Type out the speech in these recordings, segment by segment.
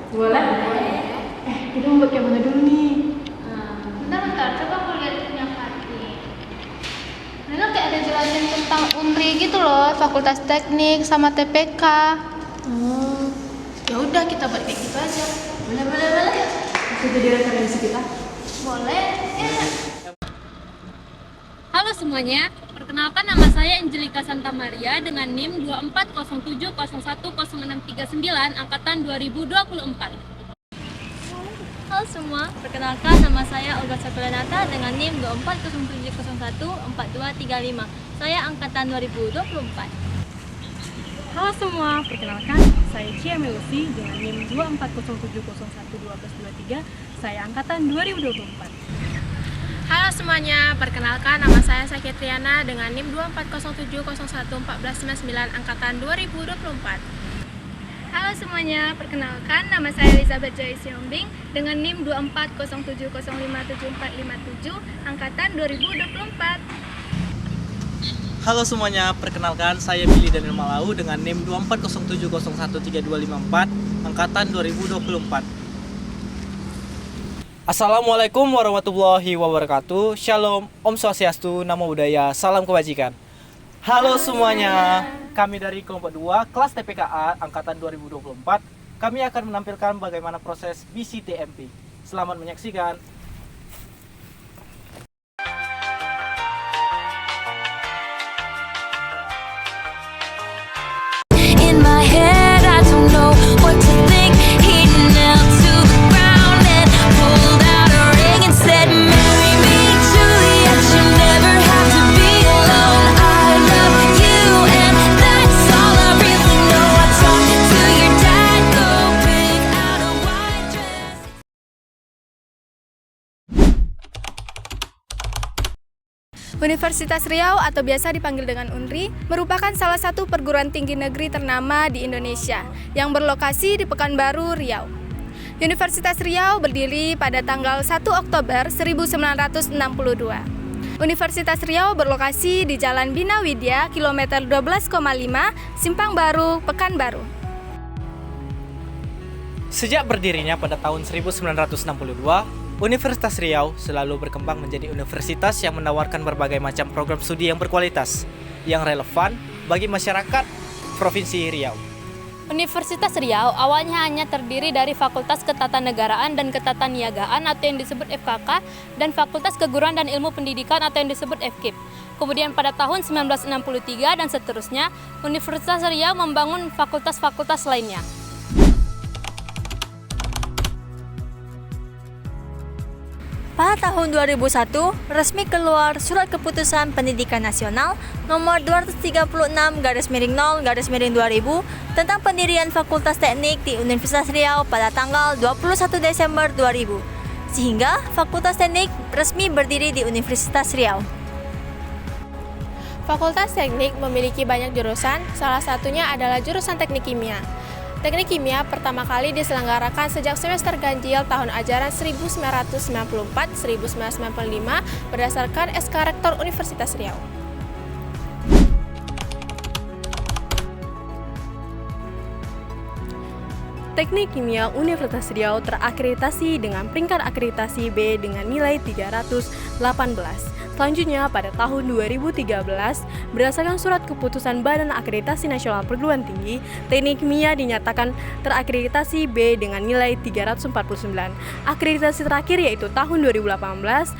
Boleh? Kita mau buat kayak mana dulu nih? Bentar, coba aku lihat punya Fatih. Nena kayak ada jelasin tentang UNRI gitu loh, Fakultas Teknik sama TPK. Oh, Ya udah kita buat kayak gitu aja. boleh. Bisa jadi referensi kita. Boleh? Ya. Halo semuanya, perkenalkan nama saya Angelika Santa Maria dengan NIM 2407010639 angkatan 2024. Halo semua, perkenalkan nama saya Olga Sakulanata dengan NIM 2407014235. Saya angkatan 2024. Halo semua, perkenalkan saya Cia Melusi dengan NIM 2407011223. Saya angkatan 2024. Halo semuanya, perkenalkan nama saya Sakitriana dengan NIM 2407011499 angkatan 2024. Halo semuanya, perkenalkan nama saya Elizabeth Joyce Yombing dengan NIM 2407057457 angkatan 2024. Halo semuanya, perkenalkan saya Billy Daniel Malau dengan NIM 2407013254 angkatan 2024. Assalamualaikum warahmatullahi wabarakatuh. Shalom, Om Swastiastu, Namo Buddhaya, salam kebajikan. Halo semuanya, kami dari kelompok 2 kelas TPKA angkatan 2024. Kami akan menampilkan bagaimana proses BCTMP. Selamat menyaksikan. In my head, I don't know what to think. He knelt to the ground and pulled out a ring and said, "Marry me, Juliet. You never have to be alone. I love you, and that's all I really know." I talked to your dad, go pick out a white dress. Universitas Riau atau biasa dipanggil dengan UNRI merupakan salah satu perguruan tinggi negeri ternama di Indonesia yang berlokasi di Pekanbaru, Riau. Universitas Riau berdiri pada tanggal 1 Oktober 1962. Universitas Riau berlokasi di Jalan Bina Widya, kilometer 12,5, Simpang Baru, Pekanbaru. Sejak berdirinya pada tahun 1962, Universitas Riau selalu berkembang menjadi universitas yang menawarkan berbagai macam program studi yang berkualitas, yang relevan bagi masyarakat Provinsi Riau. Universitas Riau awalnya hanya terdiri dari Fakultas Ketatanegaraan dan Ketataniagaan atau yang disebut FKK dan Fakultas Keguruan dan Ilmu Pendidikan atau yang disebut FKIP. Kemudian pada tahun 1963 dan seterusnya, Universitas Riau membangun fakultas-fakultas lainnya. Pada tahun 2001, resmi keluar Surat Keputusan Pendidikan Nasional nomor 236/0/2000 tentang pendirian Fakultas Teknik di Universitas Riau pada tanggal 21 Desember 2000. Sehingga Fakultas Teknik resmi berdiri di Universitas Riau. Fakultas Teknik memiliki banyak jurusan, salah satunya adalah jurusan Teknik Kimia. Teknik Kimia pertama kali diselenggarakan sejak semester ganjil tahun ajaran 1994-1995 berdasarkan SK Rektor Universitas Riau. Teknik Kimia Universitas Riau terakreditasi dengan peringkat akreditasi B dengan nilai 318. Selanjutnya, pada tahun 2013, berdasarkan surat keputusan Badan Akreditasi Nasional Perguruan Tinggi, Teknik Kimia dinyatakan terakreditasi B dengan nilai 349. Akreditasi terakhir yaitu tahun 2018,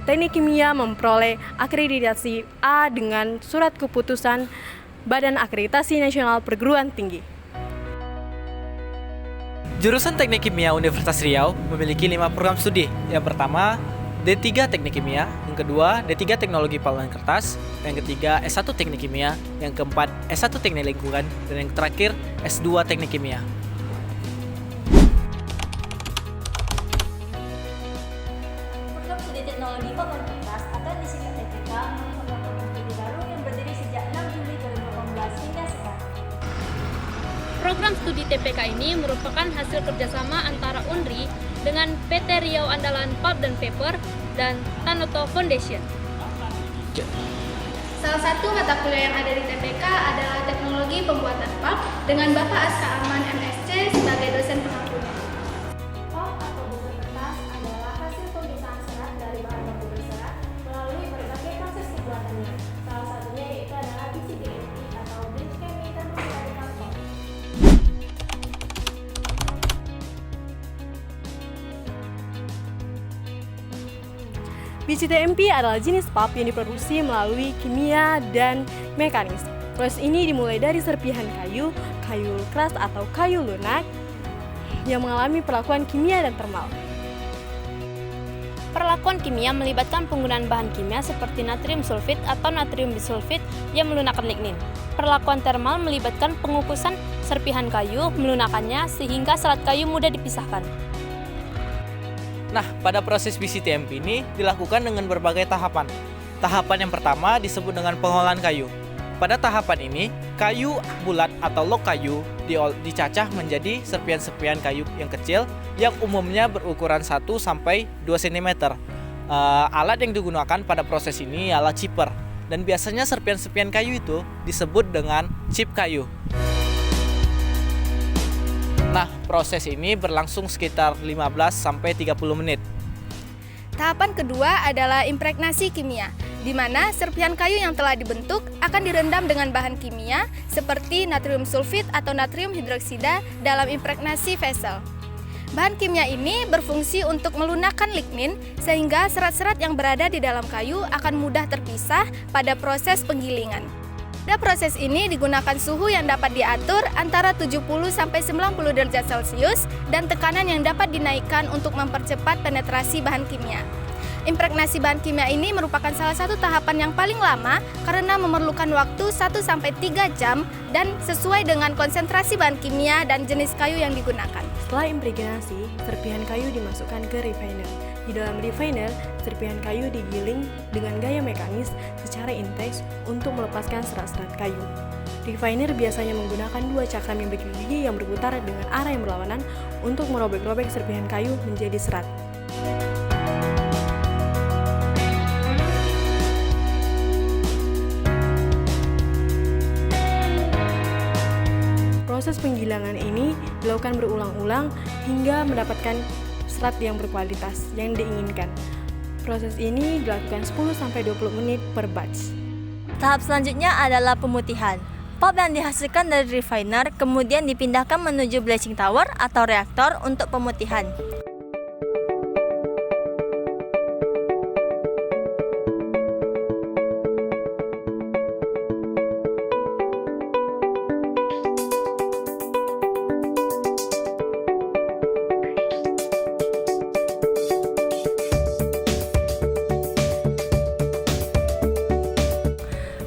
Teknik Kimia memperoleh akreditasi A dengan surat keputusan Badan Akreditasi Nasional Perguruan Tinggi. Jurusan Teknik Kimia Universitas Riau memiliki 5 program studi. Yang pertama, D3 Teknik Kimia, yang kedua D3 Teknologi Paluan Kertas, yang ketiga S1 Teknik Kimia, yang keempat S1 Teknik Lingkungan, dan yang terakhir S2 Teknik Kimia. Program studi teknologi paluan kertas atau yang disingkat TPK merupakan program studi baru yang berdiri sejak 6 Juli 2018 hingga sekarang. Program studi TPK ini merupakan hasil kerjasama antara UNRI dengan PT Riau Andalan Pulp dan Paper dan Tanoto Foundation. Salah satu mata kuliah yang ada di TPK adalah Teknologi Pembuatan Pulp dengan Bapak Aska Aman MSc sebagai dosen pengampunya. BCTMP adalah jenis pulp yang diproduksi melalui kimia dan mekanis. Proses ini dimulai dari serpihan kayu, kayu keras atau kayu lunak yang mengalami perlakuan kimia dan termal. Perlakuan kimia melibatkan penggunaan bahan kimia seperti natrium sulfit atau natrium bisulfit yang melunakkan lignin. Perlakuan termal melibatkan pengukusan serpihan kayu, melunakannya sehingga serat kayu mudah dipisahkan. Nah, pada proses BCTMP ini dilakukan dengan berbagai tahapan. Tahapan yang pertama disebut dengan pengolahan kayu. Pada tahapan ini, kayu bulat atau log kayu dicacah menjadi serpihan-serpihan kayu yang kecil yang umumnya berukuran 1-2 cm. Alat yang digunakan pada proses ini ialah chipper, dan biasanya serpihan-serpihan kayu itu disebut dengan chip kayu. Nah, proses ini berlangsung sekitar 15-30 menit. Tahapan kedua adalah impregnasi kimia, di mana serpihan kayu yang telah dibentuk akan direndam dengan bahan kimia seperti natrium sulfit atau natrium hidroksida dalam impregnasi vessel. Bahan kimia ini berfungsi untuk melunakkan lignin sehingga serat-serat yang berada di dalam kayu akan mudah terpisah pada proses penggilingan. Pada proses ini digunakan suhu yang dapat diatur antara 70-90 derajat Celcius dan tekanan yang dapat dinaikkan untuk mempercepat penetrasi bahan kimia. Impregnasi bahan kimia ini merupakan salah satu tahapan yang paling lama karena memerlukan waktu 1-3 jam dan sesuai dengan konsentrasi bahan kimia dan jenis kayu yang digunakan. Setelah impregnasi, serpihan kayu dimasukkan ke refiner. Di dalam refiner, serpihan kayu digiling dengan gaya mekanis secara intens untuk melepaskan serat-serat kayu. Refiner biasanya menggunakan 2 cakram yang bergigi yang berputar dengan arah yang berlawanan untuk merobek-robek serpihan kayu menjadi serat. Proses penggilingan ini dilakukan berulang-ulang hingga mendapatkan serat yang berkualitas yang diinginkan. Proses ini dilakukan 10-20 menit per batch. Tahap selanjutnya adalah pemutihan. Pulp yang dihasilkan dari refiner kemudian dipindahkan menuju bleaching tower atau reaktor untuk pemutihan.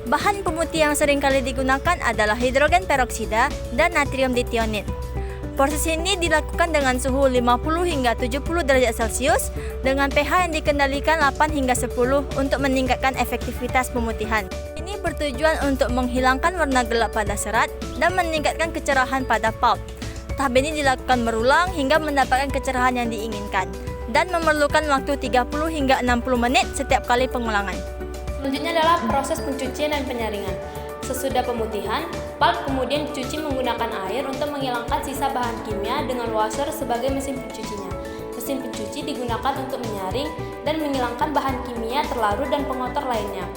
Bahan pemutih yang sering kali digunakan adalah hidrogen peroksida dan natrium ditionit. Proses ini dilakukan dengan suhu 50 hingga 70 derajat Celcius dengan pH yang dikendalikan 8 hingga 10 untuk meningkatkan efektivitas pemutihan. Ini bertujuan untuk menghilangkan warna gelap pada serat dan meningkatkan kecerahan pada pulp. Tahap ini dilakukan berulang hingga mendapatkan kecerahan yang diinginkan dan memerlukan waktu 30 hingga 60 menit setiap kali pengulangan. Selanjutnya adalah proses pencucian dan penyaringan. Sesudah pemutihan, pulp kemudian dicuci menggunakan air untuk menghilangkan sisa bahan kimia dengan washer sebagai mesin pencucinya. Mesin pencuci digunakan untuk menyaring dan menghilangkan bahan kimia terlarut dan pengotor lainnya.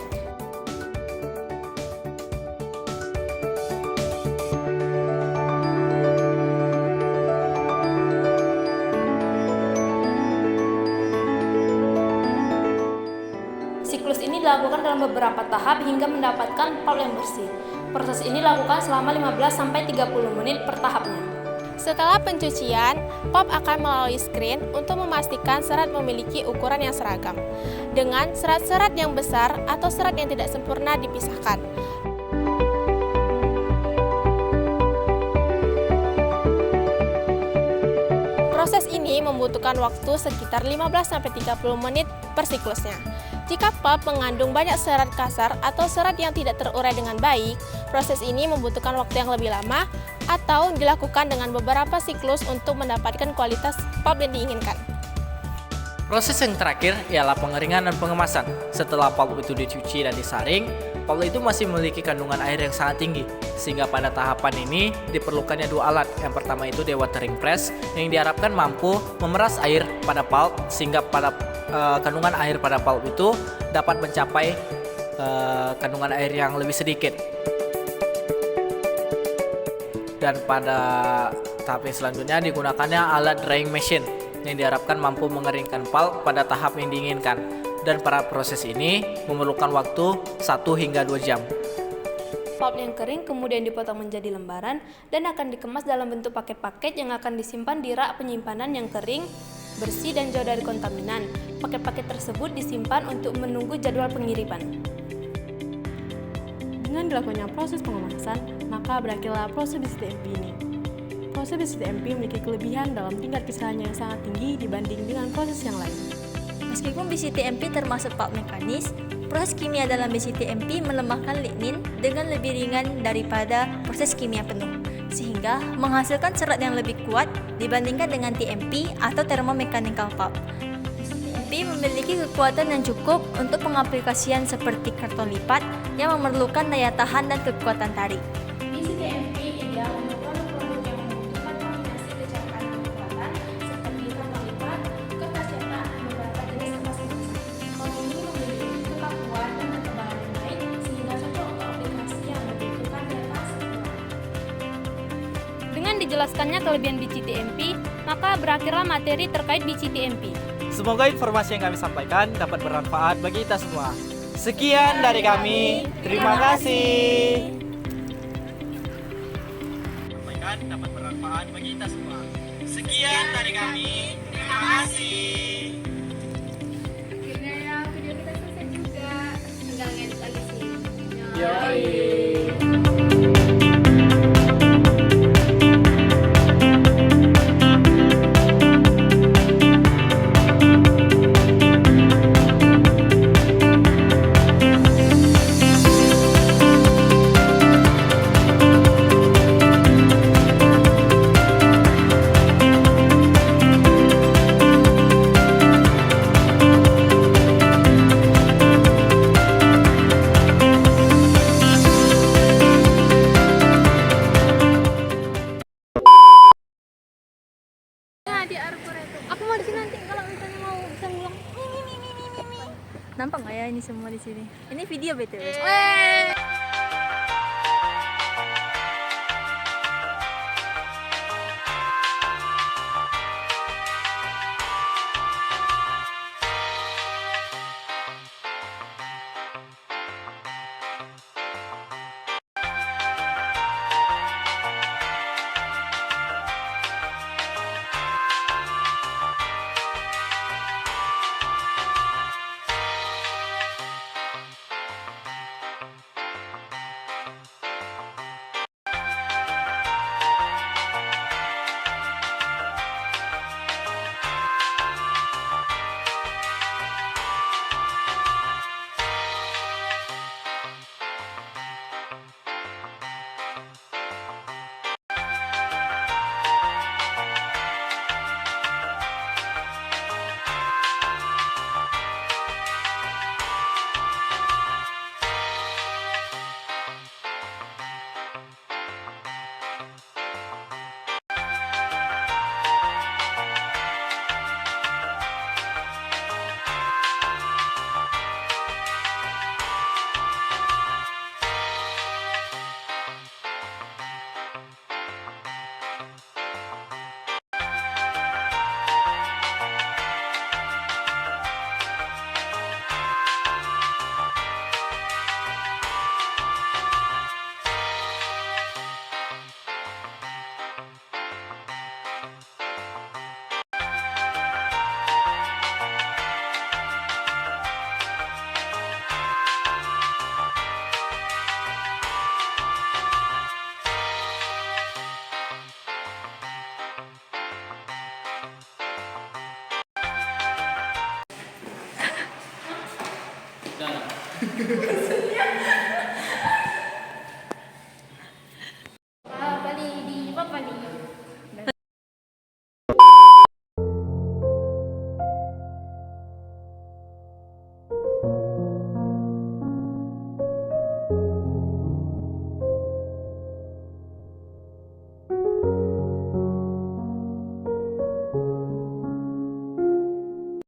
Siklus ini dilakukan dalam beberapa tahap hingga mendapatkan pulp yang bersih. Proses ini dilakukan selama 15-30 menit per tahapnya. Setelah pencucian, pulp akan melalui screen untuk memastikan serat memiliki ukuran yang seragam, dengan serat-serat yang besar atau serat yang tidak sempurna dipisahkan. Proses ini membutuhkan waktu sekitar 15-30 menit per siklusnya. Jika pulp mengandung banyak serat kasar atau serat yang tidak terurai dengan baik, proses ini membutuhkan waktu yang lebih lama atau dilakukan dengan beberapa siklus untuk mendapatkan kualitas pulp yang diinginkan. Proses yang terakhir ialah pengeringan dan pengemasan. Setelah pulp itu dicuci dan disaring, pulp itu masih memiliki kandungan air yang sangat tinggi. Sehingga pada tahapan ini diperlukannya 2 alat. Yang pertama itu dewatering press yang diharapkan mampu memeras air pada pulp sehingga pada kandungan air pada pulp itu dapat mencapai kandungan air yang lebih sedikit. Dan pada tahap yang selanjutnya digunakannya alat drying machine yang diharapkan mampu mengeringkan pulp pada tahap yang diinginkan. dan pada proses ini memerlukan waktu 1 hingga 2 jam. Pulp yang kering kemudian dipotong menjadi lembaran dan akan dikemas dalam bentuk paket-paket yang akan disimpan di rak penyimpanan yang kering, bersih dan jauh dari kontaminan. Paket-paket tersebut disimpan untuk menunggu jadwal pengiriman. Dengan dilakukannya proses pengemasan, maka berakhirlah proses BCTMP ini. Proses BCTMP memiliki kelebihan dalam tingkat kesalahan yang sangat tinggi dibanding dengan proses yang lain. Meskipun BCTMP termasuk pulp mekanis, proses kimia dalam BCTMP melemahkan lignin dengan lebih ringan daripada proses kimia penuh, sehingga menghasilkan serat yang lebih kuat dibandingkan dengan TMP atau thermomechanical pulp. BCTMP memiliki kekuatan yang cukup untuk pengaplikasian seperti karton lipat yang memerlukan daya tahan dan kekuatan tarik. BCTMP ideal untuk produk-produk yang membutuhkan kombinasi kecepatan kekuatan seperti karton lipat, kertas cetak, dan beberapa jenis kertas kemasan. Pulp ini memiliki kekuatan dan ketebalan yang baik sehingga cocok untuk aplikasi yang membutuhkan daya tahan sempurna. Dengan dijelaskannya kelebihan BCTMP, maka berakhirlah materi terkait BCTMP. Semoga informasi yang kami sampaikan dapat bermanfaat bagi kita semua. Sekian dari kami. Terima kasih. Sampaikan dapat bermanfaat bagi kita semua. Sekian dari kami. Terima kasih. Akhirnya ya, video kita selesai juga. Tinggal ngedit lagi sih. Yoi. Aku mau di sini nanti kalau misalnya mau bisa ngulang. Nampak nggak ya ini semua di sini? Ini video BTW. Dah.